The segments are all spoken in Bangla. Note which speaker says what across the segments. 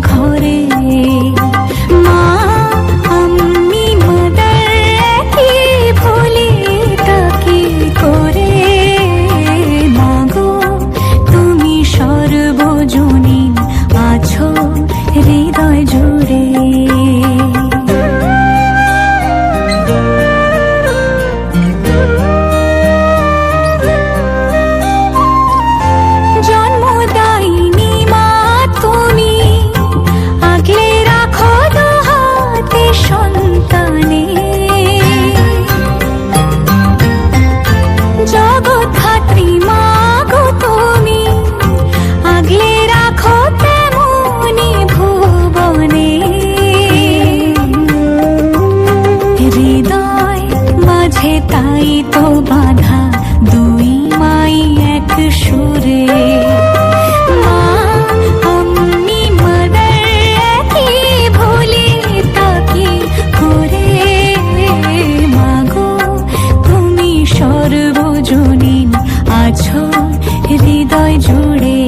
Speaker 1: ঘরে মা আমি মাদার কি ভুলি তাকে করে মাগো তুমি সর্বজনীন আছো হৃদয় জুড়ে তাই তো বাঁধা দুই মাই এক সুরে মা আমি মাদার কি ভুলি তাকে করে মাগো তুমি সর্বজনীন আছো হৃদয় জুড়ে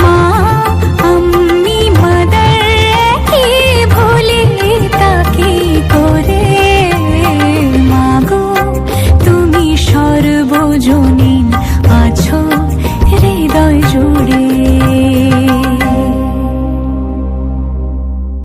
Speaker 1: মা আমি মাদার কি ভুলি তাকে করে সর্বজনীন